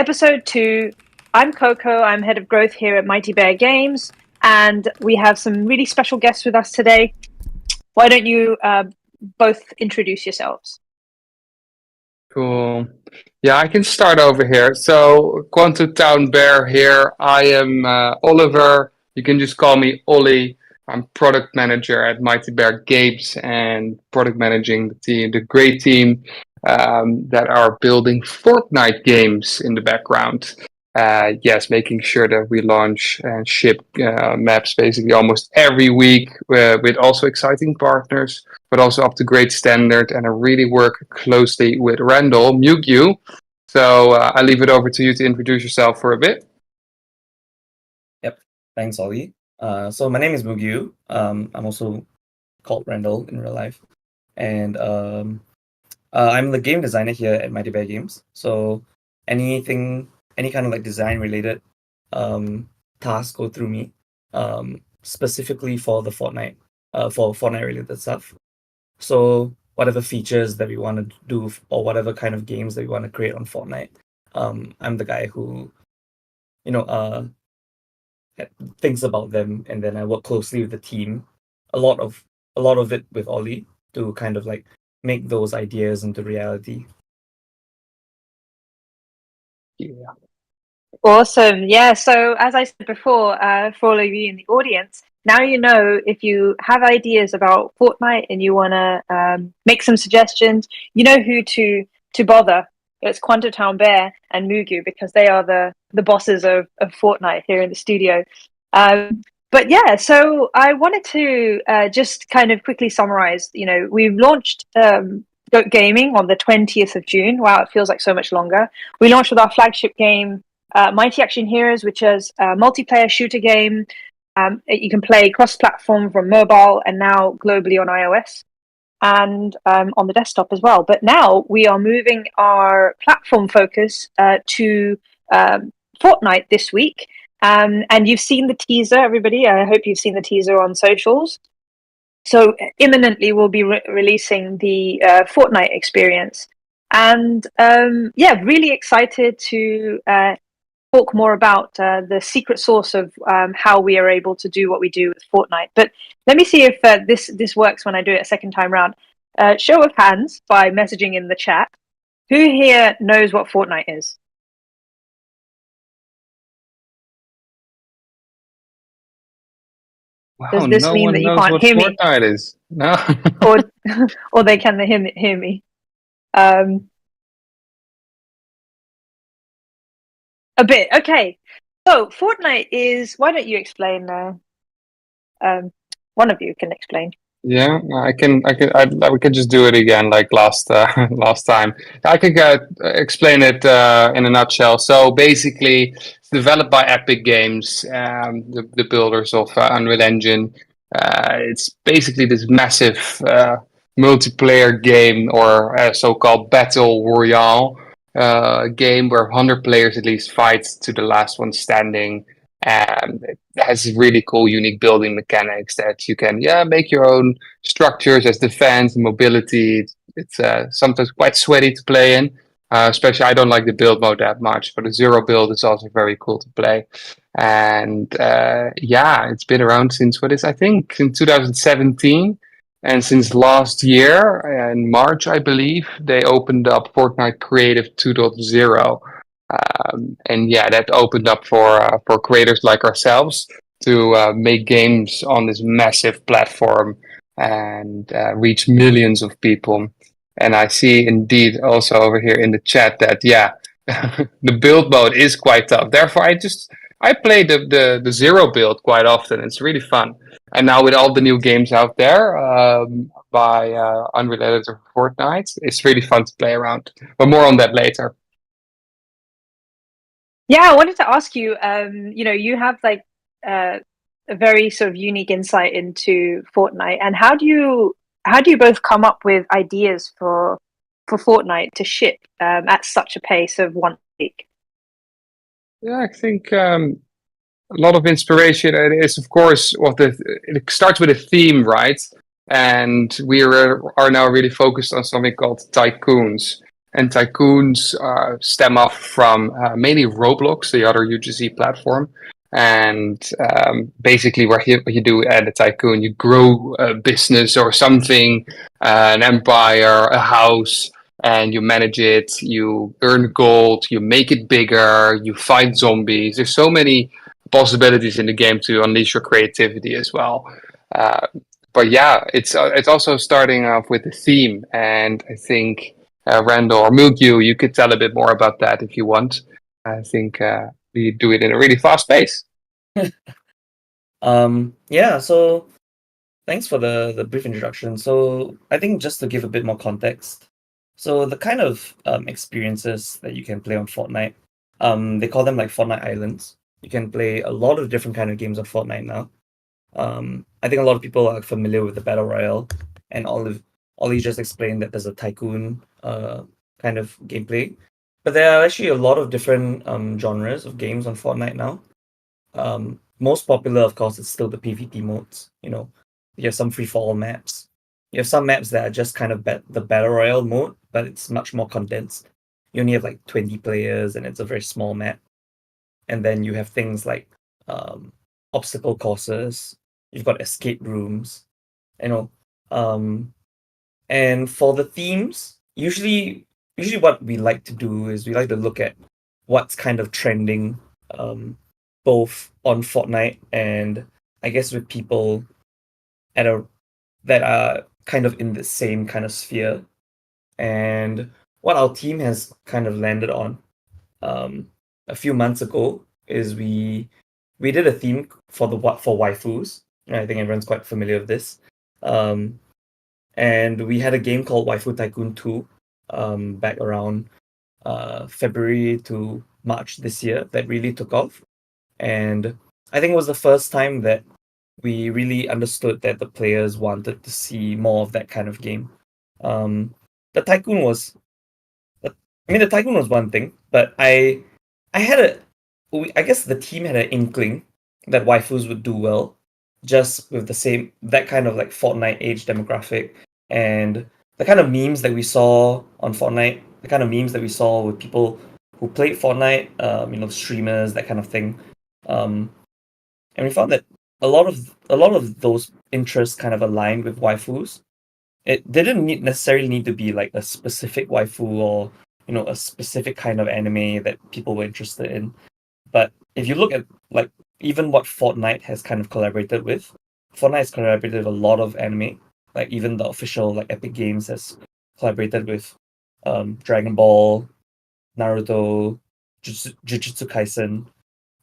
episode 2. I'm Coco. I'm head of growth here at Mighty Bear Games, and we have some really special guests with us today. Why don't you both introduce yourselves? Cool. Yeah, I can start over here. So, Quantum Town Bear here. I am Oliver. You can just call me Ollie. I'm product manager at Mighty Bear Games and product managing the team, the great team that are building Fortnite games in the background. Yes, making sure that we launch and ship maps basically almost every week with also exciting partners, but also up to great standard. And I really work closely with Randall Mugyu. So I leave it over to you to introduce yourself for a bit. Yep, thanks, Ollie. So my name is Mugyu. I'm also called Randall in real life, and I'm the game designer here at Mighty Bear Games. So any kind of like design related tasks go through me, specifically for the Fortnite, for Fortnite related stuff. So whatever features that we want to do, or whatever kind of games that we want to create on Fortnite, I'm the guy who, thinks about them, and then I work closely with the team. A lot of it with Ollie to kind of like make those ideas into reality. Yeah. Awesome. Yeah, so as I said before, for all of you in the audience, now you know if you have ideas about Fortnite and you want to make some suggestions, you know who to bother. It's Quantum Town Bear and Mugu, because they are the bosses of Fortnite here in the studio. But yeah, so I wanted to just kind of quickly summarize. We've launched Goat Gaming on the 20th of June. Wow, it feels like so much longer. We launched with our flagship game, Mighty Action Heroes, which is a multiplayer shooter game. You can play cross-platform from mobile and now globally on iOS and on the desktop as well. But now we are moving our platform focus to Fortnite this week. And you've seen the teaser, everybody. I hope you've seen the teaser on socials. So imminently we'll be releasing the Fortnite experience. And really excited to talk more about the secret sauce of how we are able to do what we do with Fortnite. But let me see if this works when I do it a second time round. Show of hands by messaging in the chat. Who here knows what Fortnite is? Wow, Does this no mean one that you knows can't what hear me? Fortnite is. No. or they can hear me? A bit. Okay. So Fortnite is. Why don't you explain? One of you can explain. Yeah, we can just do it again like last time. I could explain it in a nutshell. So basically, it's developed by Epic Games, the builders of Unreal Engine. It's basically this massive multiplayer game, or so-called battle royale game, where 100 players at least fight to the last one standing. And it has really cool, unique building mechanics that you can, make your own structures as defense and mobility. It's sometimes quite sweaty to play in. Especially, I don't like the build mode that much, but the zero build is also very cool to play. And it's been around since I think in 2017. And since last year, in March, I believe, they opened up Fortnite Creative 2.0. That opened up for creators like ourselves to make games on this massive platform and reach millions of people. And I see indeed also over here in the chat that the build mode is quite tough. Therefore, I play the zero build quite often. It's really fun. And now with all the new games out there by unrelated to Fortnite, it's really fun to play around. But more on that later. Yeah, I wanted to ask you. You have like a very sort of unique insight into Fortnite, and how do you both come up with ideas for Fortnite to ship at such a pace of one week? Yeah, I think a lot of inspiration is, of course, it starts with a theme, right? And we are now really focused on something called tycoons. and Tycoons stem off from mainly Roblox, the other UGC platform. And basically, what you do at a Tycoon, you grow a business or something, an empire, a house, and you manage it. You earn gold, you make it bigger, you fight zombies. There's so many possibilities in the game to unleash your creativity as well. But yeah, it's also starting off with a theme, and I think Randall or Mugyu, you could tell a bit more about that if you want. I think we do it in a really fast pace. Yeah, so thanks for the brief introduction. So I think just to give a bit more context, so the kind of experiences that you can play on Fortnite, they call them like Fortnite Islands. You can play a lot of different kind of games on Fortnite now. I think a lot of people are familiar with the Battle Royale, and Ollie just explained that there's a Tycoon kind of gameplay. But there are actually a lot of different genres of games on Fortnite now. Most popular, of course, is still the PvP modes. You have some free-for-all maps. You have some maps that are just kind of the Battle Royale mode, but it's much more condensed. You only have like 20 players, and it's a very small map. And then you have things like obstacle courses. You've got escape rooms. And for the themes, usually what we like to do is we like to look at what's kind of trending, both on Fortnite and I guess with people that are kind of in the same kind of sphere. And what our team has kind of landed on a few months ago is we did a theme for waifus. I think everyone's quite familiar with this. And we had a game called Waifu Tycoon 2 back around February to March this year that really took off. And I think it was the first time that we really understood that the players wanted to see more of that kind of game. The Tycoon was one thing, but I guess the team had an inkling that waifus would do well, just with that kind of like Fortnite age demographic and the kind of memes that we saw on Fortnite, the kind of memes that we saw with people who played Fortnite, streamers, that kind of thing. And we found that a lot of those interests kind of aligned with waifus. It didn't necessarily need to be like a specific waifu or a specific kind of anime that people were interested in. But if you look at like even what Fortnite has kind of collaborated with, Fortnite has collaborated with a lot of anime. Like even the official like Epic Games has collaborated with Dragon Ball, Naruto, Jujutsu Kaisen.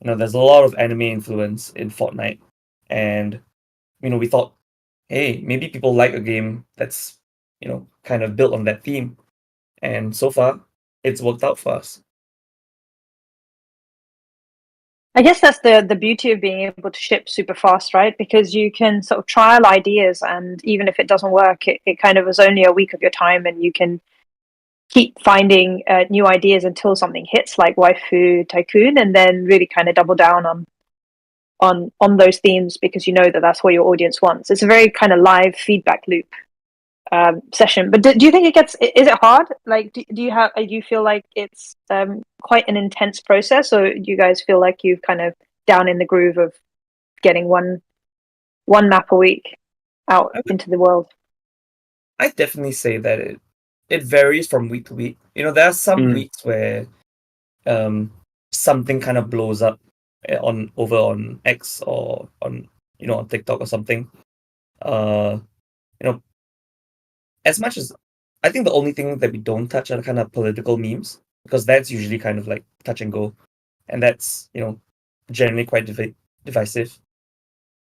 There's a lot of anime influence in Fortnite, and we thought, hey, maybe people like a game that's kind of built on that theme, and so far it's worked out for us. I guess that's the beauty of being able to ship super fast, right? Because you can sort of trial ideas, and even if it doesn't work, it kind of is only a week of your time, and you can keep finding new ideas until something hits, like Waifu Tycoon, and then really kind of double down on those themes because you know that that's what your audience wants. It's a very kind of live feedback loop session. But do you think is it hard? Like, do you feel like it's quite an intense process, or do you guys feel like you've kind of down in the groove of getting one map a week out into the world? I definitely say that it varies from week to week. There are some weeks where something kind of blows up over on X or on on TikTok or something. As much as I think the only thing that we don't touch are kind of political memes, because that's usually kind of like touch and go, and that's generally quite divisive.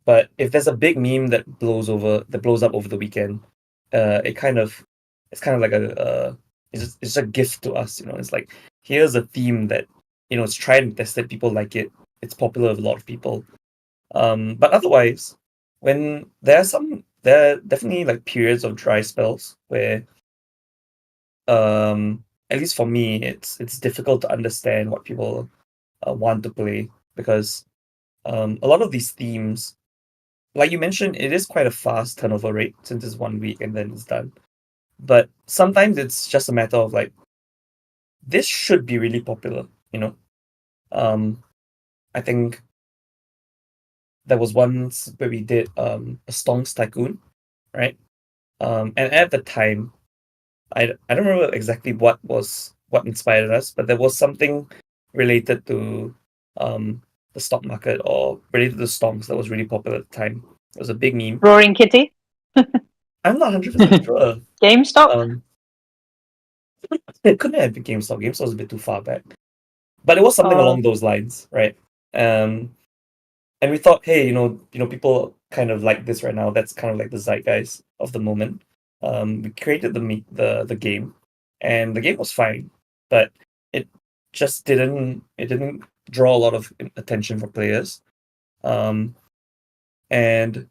But if there's a big meme that blows up over the weekend, it's kind of like it's a gift to us. It's like, here's a theme that it's tried and tested, people like it, it's popular with a lot of people. But otherwise, when there are definitely like periods of dry spells where at least for me it's difficult to understand what people want to play, because a lot of these themes, like you mentioned, it is quite a fast turnover rate since it's 1 week and then it's done. But sometimes it's just a matter of like, this should be really popular, you know. I think there was once where we did a Stonks Tycoon, right? And at the time, I don't remember exactly what inspired us, but there was something related to the stock market or related to stonks that was really popular at the time. It was a big meme. Roaring Kitty, I'm not 100% sure. GameStop. It couldn't have been GameStop. GameStop was a bit too far back, but it was something along those lines, right? And we thought, hey, people kind of like this right now. That's kind of like the zeitgeist of the moment. We created the game, and the game was fine, but it just didn't draw a lot of attention for players. And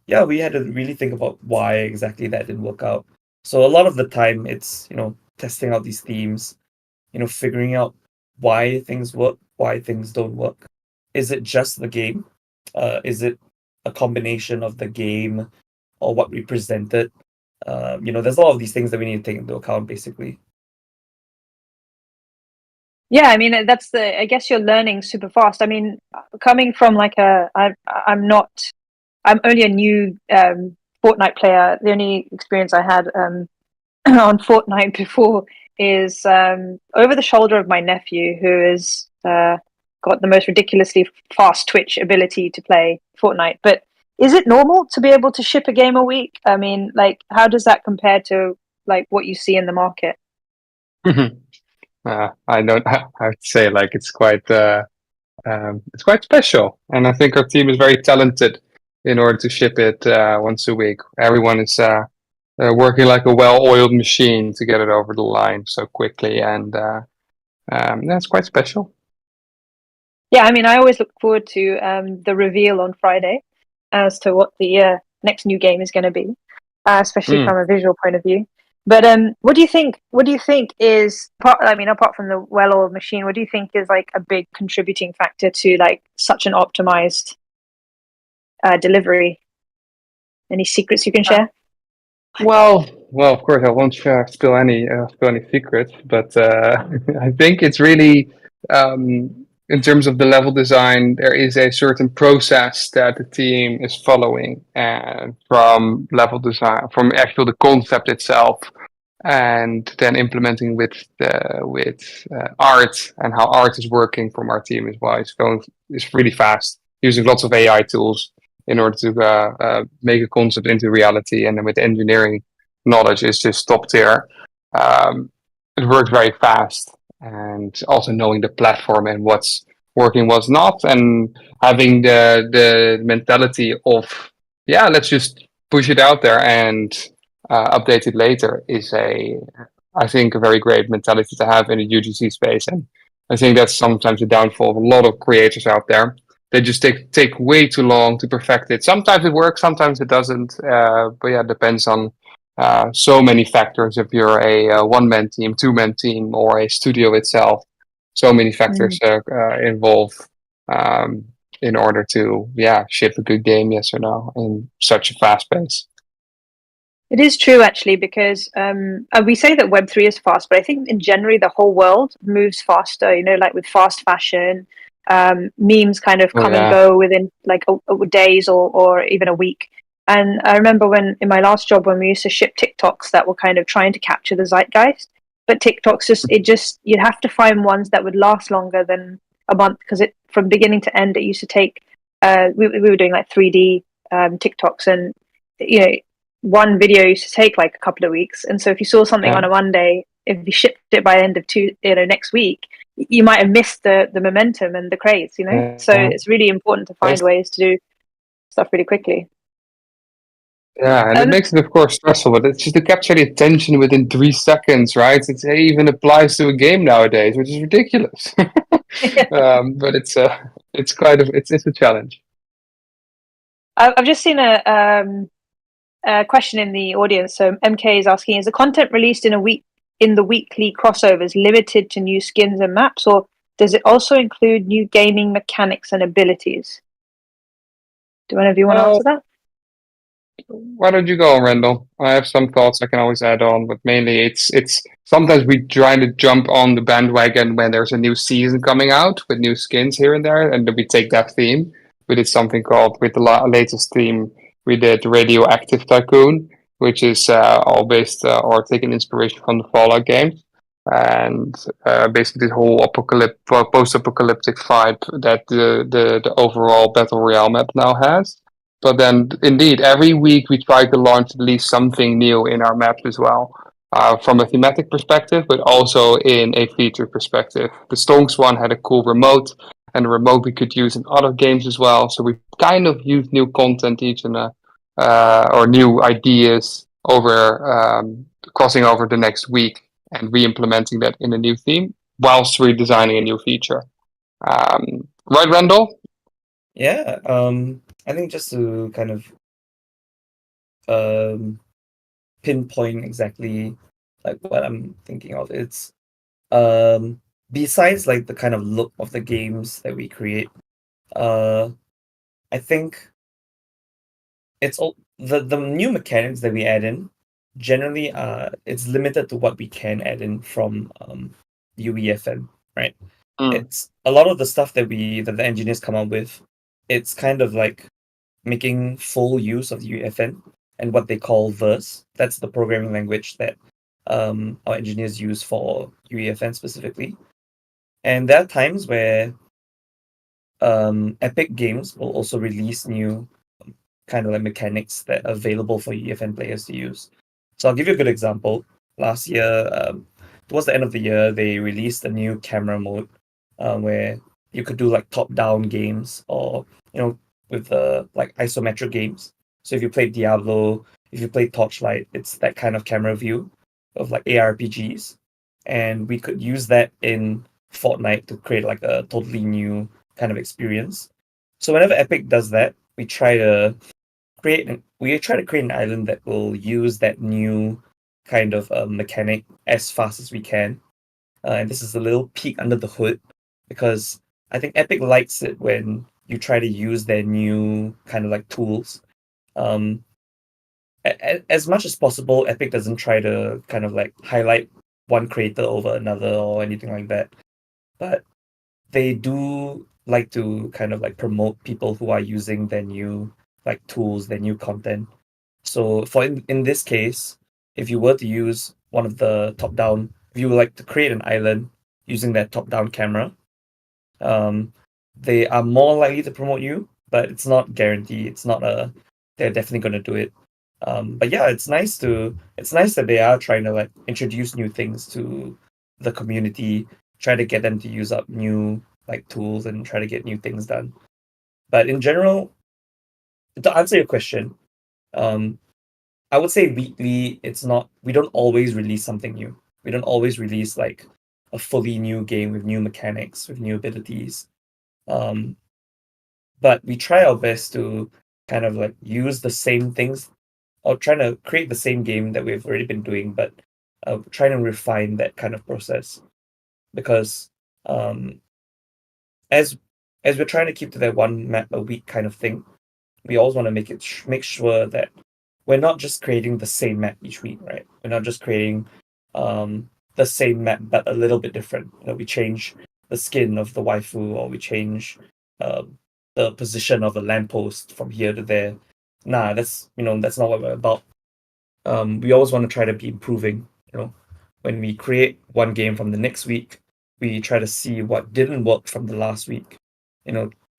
yeah, we had to really think about why exactly that didn't work out. So a lot of the time, it's testing out these themes, figuring out why things work, why things don't work. Is it just the game? Is it a combination of the game or what we presented? There's a lot of these things that we need to take into account, basically. Yeah, I mean I guess you're learning super fast. I mean, coming from like I'm only a new Fortnite player. The only experience I had on Fortnite before is over the shoulder of my nephew, who has got the most ridiculously fast Twitch ability to play Fortnite. But is it normal to be able to ship a game a week? I mean, like, how does that compare to like what you see in the market? I don't have to say, like, it's quite special, and I think our team is very talented in order to ship it once a week. Everyone is working like a well-oiled machine to get it over the line so quickly, and that's quite special. Yeah, I mean, I always look forward to the reveal on Friday as to what the next new game is going to be, especially from a visual point of view. But what do you think? What do you think is? I mean, apart from the well-oiled machine, what do you think is like a big contributing factor to like such an optimized delivery? Any secrets you can share? Well, of course, I won't spill any secrets, but I think it's really in terms of the level design, there is a certain process that the team is following, and from level design, from actual the concept itself, and then implementing with art and how art is working from our team as well. It's really fast, using lots of AI tools in order to make a concept into reality, and then with engineering knowledge is just top tier. It works very fast, and also knowing the platform and what's working, what's not, and having the mentality of, yeah, let's just push it out there and update it later is I think, a very great mentality to have in the UGC space. And I think that's sometimes the downfall of a lot of creators out there. They just take way too long to perfect it. Sometimes it works, sometimes it doesn't. But yeah, it depends on so many factors. If you're a one-man team, two-man team, or a studio itself, so many factors involved in order to ship a good game, yes or no, in such a fast pace. It is true, actually, because we say that Web3 is fast, but I think in generally the whole world moves faster, like with fast fashion, memes kind of come and go within like days or even a week. And I remember when in my last job when we used to ship TikToks that were kind of trying to capture the zeitgeist, but TikToks you'd have to find ones that would last longer than a month, because from beginning to end it used to take we were doing like 3D TikToks, and one video used to take like a couple of weeks. And so if you saw something on a Monday, if you shipped it by the end of next week, you might have missed the momentum and the craze, so it's really important to find ways to do stuff really quickly. Yeah, and it makes it, of course, stressful, but it's just to capture the attention within 3 seconds, right? It even applies to a game nowadays, which is ridiculous. But it's a challenge. I've just seen a question in the audience. So MK is asking: is the content released in the weekly crossovers limited to new skins and maps, or does it also include new gaming mechanics and abilities? Do any of you want to answer that? Why don't you go, Randall? I have some thoughts I can always add on, but mainly it's sometimes we try to jump on the bandwagon when there's a new season coming out with new skins here and there, and then we take that theme. We did something called with the latest theme. We did Radioactive Tycoon, which is all based or taking inspiration from the Fallout games, and basically the whole post-apocalyptic vibe that the overall battle royale map now has. But then, indeed, every week we try to launch at least something new in our maps as well, from a thematic perspective, but also in a feature perspective. The Stonks one had a cool remote, and a remote we could use in other games as well. So we kind of use new content each and or new ideas over crossing over the next week and re-implementing that in a new theme whilst redesigning a new feature. Right, Randall? Yeah, I think just to kind of pinpoint exactly like what I'm thinking of, it's besides like the kind of look of the games that we create, I think it's all the new mechanics that we add in. Generally, it's limited to what we can add in from UEFN, right? It's a lot of the stuff that the engineers come up with. It's kind of like making full use of UEFN and what they call verse. That's the programming language that our engineers use for UEFN specifically. And there are times where Epic Games will also release new kind of like mechanics that are available for UEFN players to use. So I'll give you a good example. Last year, towards the end of the year, they released a new camera mode where you could do like top-down games or with the like isometric games. So if you play Diablo, if you play Torchlight, it's that kind of camera view of like ARPGs, and we could use that in Fortnite to create like a totally new kind of experience. So whenever Epic does that, we try to create an island that will use that new kind of mechanic as fast as we can. And this is a little peek under the hood because I think Epic likes it when you try to use their new kind of like tools. As much as possible, Epic doesn't try to kind of like highlight one creator over another or anything like that. But they do like to kind of like promote people who are using their new like tools, their new content. So in this case, if you were to use one of the top down, if you would like to create an island using that top down camera, they are more likely to promote you, but it's not guaranteed. It's not they're definitely going to do it. But yeah, it's nice that they are trying to like introduce new things to the community, try to get them to use up new like tools and try to get new things done. But in general, to answer your question, I would say weekly, we don't always release something new. We don't always release like a fully new game with new mechanics, with new abilities. But we try our best to kind of like use the same things or trying to create the same game that we've already been doing, but trying to refine that kind of process. Because as we're trying to keep to that one map a week kind of thing, we always want to make sure that we're not just creating the same map each week, right? We're not just creating the same map but a little bit different. We change the skin of the waifu, or we change the position of a lamppost from here to there. Nah, that's not what we're about. We always want to try to be improving. When we create one game from the next week, we try to see what didn't work from the last week.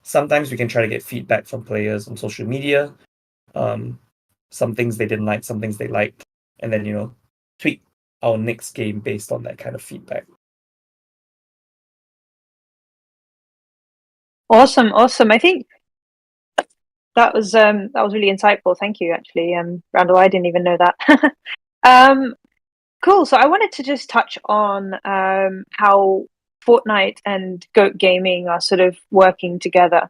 Sometimes we can try to get feedback from players on social media. Some things they didn't like, some things they liked, and then tweak our next game based on that kind of feedback. Awesome. I think that was really insightful. Thank you, actually, Randall. I didn't even know that. Cool. So I wanted to just touch on how Fortnite and Goat Gaming are sort of working together.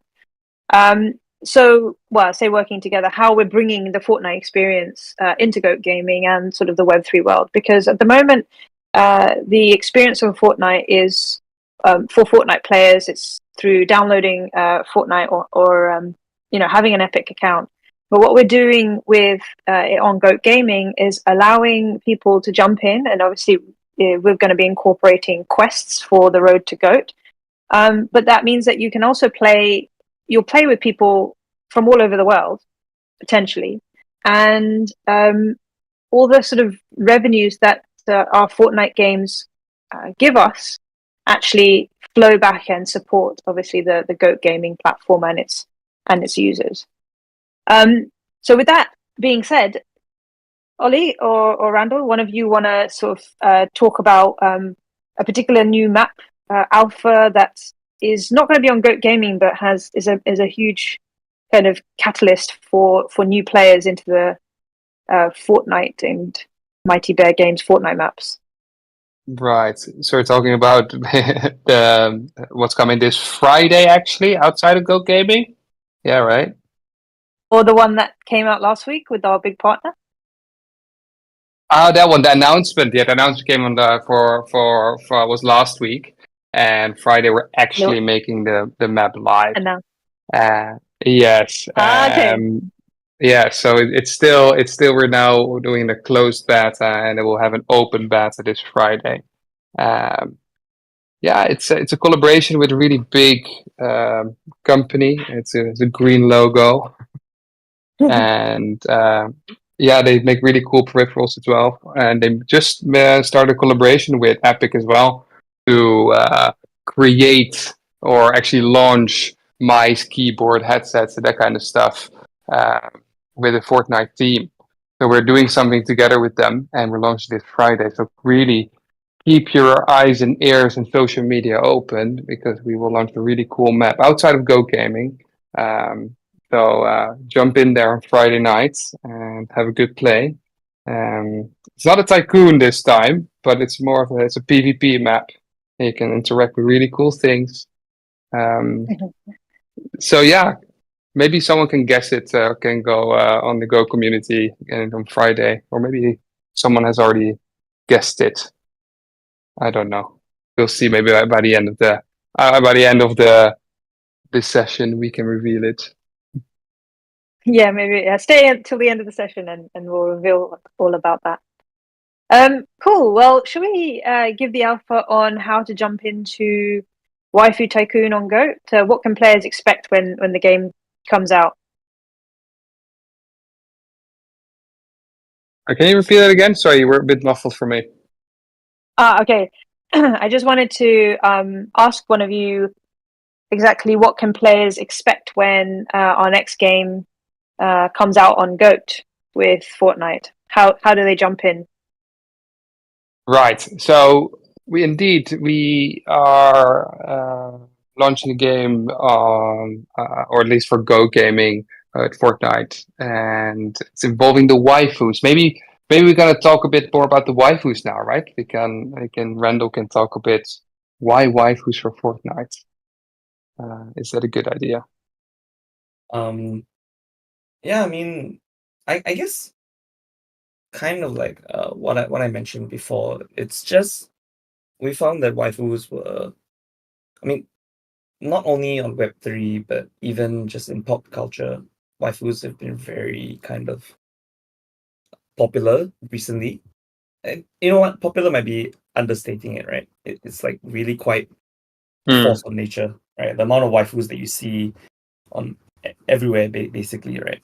I say working together, how we're bringing the Fortnite experience into Goat Gaming and sort of the Web3 world. Because at the moment, the experience of Fortnite is for Fortnite players, it's through downloading Fortnite or having an Epic account, But what we're doing with on Goat Gaming is allowing people to jump in, and obviously we're going to be incorporating quests for the road to Goat. But that means that you can also you'll play with people from all over the world, potentially. And all the sort of revenues that our Fortnite games give us actually flow back and support, obviously, the Goat Gaming platform and its users. So with that being said, Ollie or Randall, one of you want to sort of talk about a particular new map alpha that is not going to be on Goat Gaming, but is a huge kind of catalyst for new players into the Fortnite and Mighty Bear Games Fortnite maps. Right. So we're talking about what's coming this Friday, actually, outside of Go Gaming. Yeah, right. Or the one that came out last week with our big partner. That one, the announcement. Yeah, the announcement came on for was last week, and Friday we're actually making the map live. Yes. Okay. Yeah, so it's still we're now doing the closed beta, and it will have an open beta this Friday. Yeah, it's a collaboration with a really big company. It's a green logo, and yeah, they make really cool peripherals as well. And they just started a collaboration with Epic as well to create or actually launch mice, keyboard, headsets, and that kind of stuff with a Fortnite theme. So we're doing something together with them, and we're launching this Friday. So really keep your eyes and ears and social media open, because we will launch a really cool map outside of Go Gaming. So jump in there on Friday nights and have a good play. It's not a tycoon this time, but it's more of it's a PvP map. You can interact with really cool things. So yeah, maybe someone can guess it, can go on the Go community and on Friday, or maybe someone has already guessed it. I don't know. We'll see. Maybe by the end of this session, we can reveal it. Yeah, maybe stay until the end of the session, and we'll reveal all about that. Cool. Well, should we give the alpha on how to jump into Waifu Tycoon on Go? What can players expect when the game comes out? Can you repeat that again? Sorry, you were a bit muffled for me. Okay. I just wanted to ask one of you exactly what can players expect when our next game comes out on Goat with Fortnite. How do they jump in? Right. So we are launching a game on, or at least for Go Gaming, at Fortnite, and it's involving the waifus. Maybe we're gonna talk a bit more about the waifus now, right? Randall can talk a bit why waifus for Fortnite. Is that a good idea? Yeah, I mean, I guess kind of like what I mentioned before. It's just we found that waifus were, I mean, not only on Web3, but even just in pop culture, waifus have been very kind of popular recently. And you know what? Popular might be understating it, right? It's like really quite a force of nature, right? The amount of waifus that you see on everywhere, basically, right?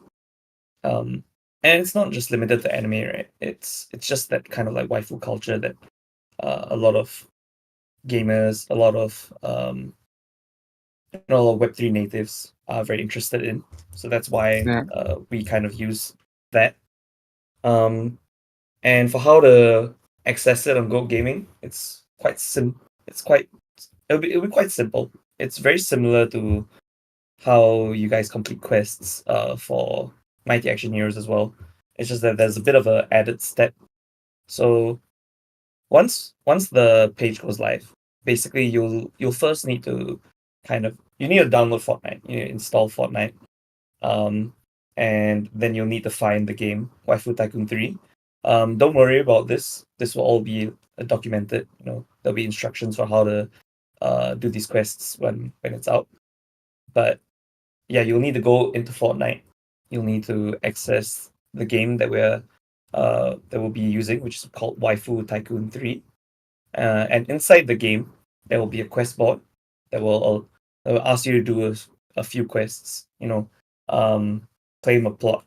And it's not just limited to anime, right? It's just that kind of like waifu culture that a lot of gamers, a lot of Web3 natives are very interested in. So that's why we kind of use that. And for how to access it on Go Gaming, it's quite it'll be quite simple. It's very similar to how you guys complete quests for Mighty Action Heroes as well. It's just that there's a bit of an added step. So once the page goes live, basically you'll first need to you need to download Fortnite, you need to install Fortnite, and then you'll need to find the game Waifu Tycoon 3. Don't worry about this. This will all be documented. There'll be instructions for how to do these quests when it's out. But yeah, you'll need to go into Fortnite, you'll need to access the game that we'll be using, which is called Waifu Tycoon 3. And inside the game, there will be a quest board that will ask you to do a few quests. Claim a plot,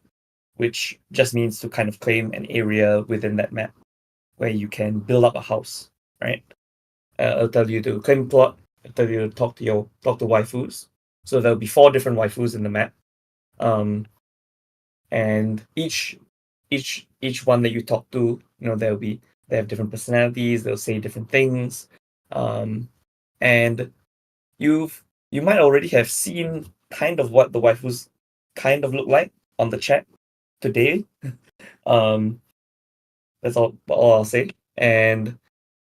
which just means to kind of claim an area within that map where you can build up a house, right? It'll tell you to claim a plot. It'll tell you to talk to waifus. So there'll be 4 different waifus in the map, and each one that you talk to, they have different personalities. They'll say different things, and you might already have seen kind of what the waifus kind of look like on the chat today. That's all I'll say. And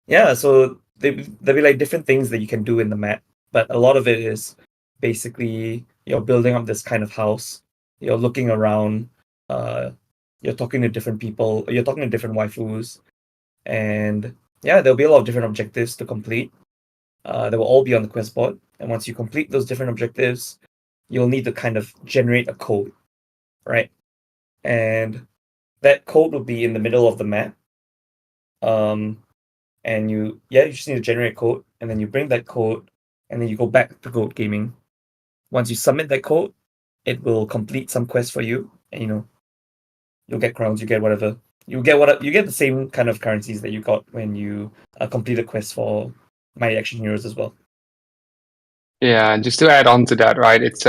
yeah, so there'll be like different things that you can do in the map, but a lot of it is basically you're building up this kind of house. You're looking around. You're talking to different people. You're talking to different waifus, and yeah, there'll be a lot of different objectives to complete. They will all be on the quest board, and once you complete those different objectives, you'll need to kind of generate a code, right? And that code will be in the middle of the map. And you just need to generate code, and then you bring that code, and then you go back to Goat Gaming. Once you submit that code, it will complete some quest for you, and you'll get crowns, you get whatever. You get the same kind of currencies that you got when you completed quests for Mighty Action Heroes as well. Yeah, and just to add on to that, right? It's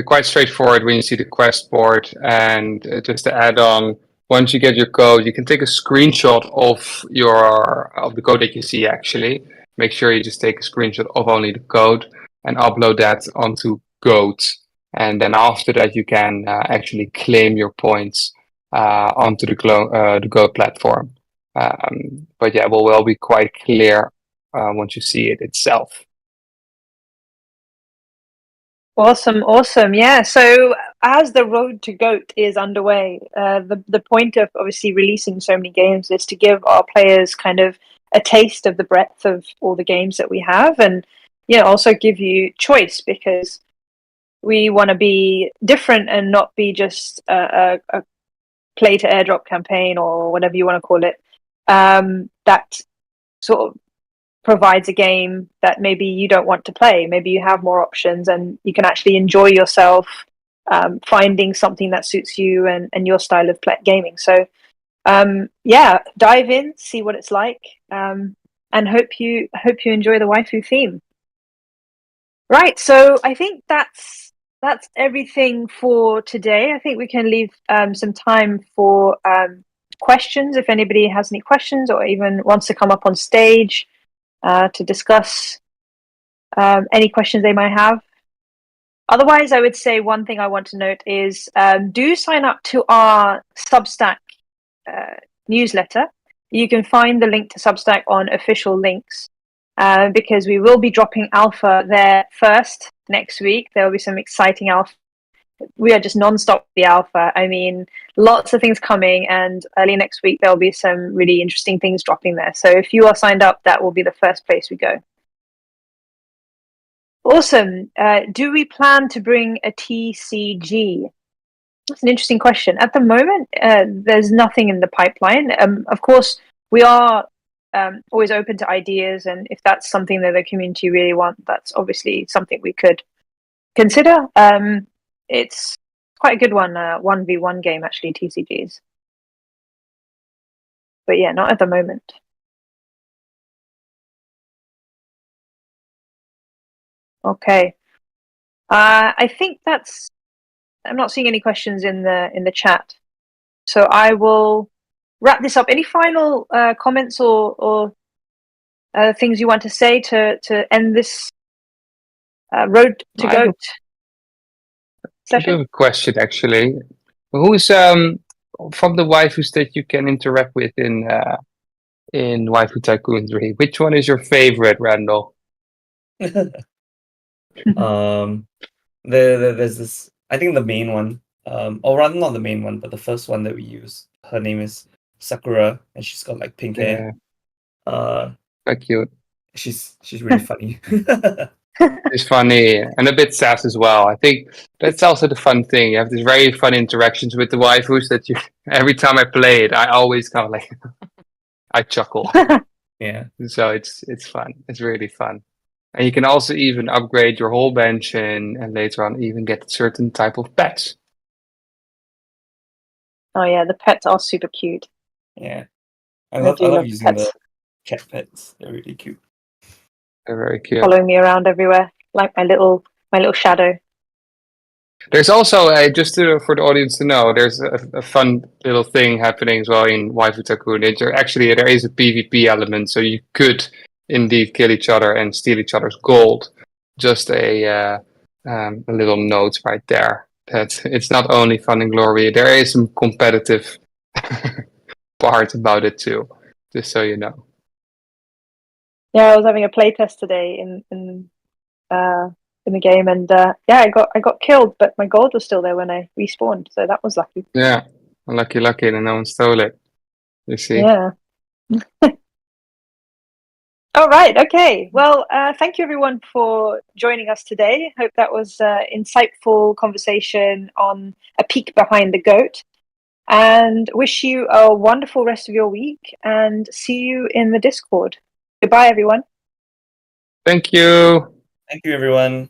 quite straightforward when you see the quest board, and just to add on, once you get your code, you can take a screenshot of the code that you see. Actually, make sure you just take a screenshot of only the code and upload that onto Goat, and then after that you can actually claim your points onto the Goat platform. But yeah, will be quite clear once you see it itself. Awesome. Yeah. So as the road to GOAT is underway, the point of obviously releasing so many games is to give our players kind of a taste of the breadth of all the games that we have, and also give you choice, because we want to be different and not be just a play to airdrop campaign or whatever you want to call it. That sort of provides a game that maybe you don't want to play. Maybe you have more options and you can actually enjoy yourself finding something that suits you and your style of gaming. So dive in, see what it's like, and hope you enjoy the waifu theme. Right, so I think that's everything for today. I think we can leave some time for questions if anybody has any questions or even wants to come up on stage to discuss any questions they might have. Otherwise, I would say one thing I want to note is do sign up to our Substack newsletter. You can find the link to Substack on official links because we will be dropping alpha there first next week. There will be some exciting alpha. We are just non-stop with the alpha. I mean, lots of things coming, and early next week there'll be some really interesting things dropping there. So if you are signed up, that will be the first place we go. Awesome. Do we plan to bring a TCG? That's an interesting question. At the moment, there's nothing in the pipeline. Of course, we are always open to ideas, and if that's something that the community really want, that's obviously something we could consider. It's quite a good one, 1v1 game, actually, TCGs. But yeah, not at the moment. Okay. I think I'm not seeing any questions in the chat. So I will wrap this up. Any final comments or things you want to say to end this road to GOAT session? I have a question, actually. Who's from the waifus that you can interact with in Waifu Tycoon 3? Which one is your favorite, Randall? There's this. I think the main one, or rather not the main one, but the first one that we use. Her name is Sakura, and she's got like pink hair. Quite cute. She's really funny. It's funny and a bit sad as well. I think that's also the fun thing. You have these very fun interactions with the waifus that you. Every time I play it, I always kind of like I chuckle. Yeah. So it's fun. It's really fun. And you can also even upgrade your whole bench and later on even get certain type of pets. Oh yeah, the pets are super cute. Yeah. I I love do love using pets the cat pets. They're really cute. They're very cute. following me around everywhere, like my little shadow. There's also for the audience to know, there's a fun little thing happening as well in Waifu Tycoon. Actually, there is a PvP element, so you could indeed kill each other and steal each other's gold. Just a little note right there that it's not only fun and glory. There is some competitive part about it too, just so you know. Yeah, I was having a playtest today in the game, and yeah, I got killed, but my gold was still there when I respawned, so that was lucky. Yeah, lucky, and no one stole it. You see. Yeah. All right. Okay. Well, thank you everyone for joining us today. Hope that was insightful conversation on a peek behind the goat. And wish you a wonderful rest of your week. And see you in the Discord. Goodbye, everyone. Thank you. Thank you, everyone.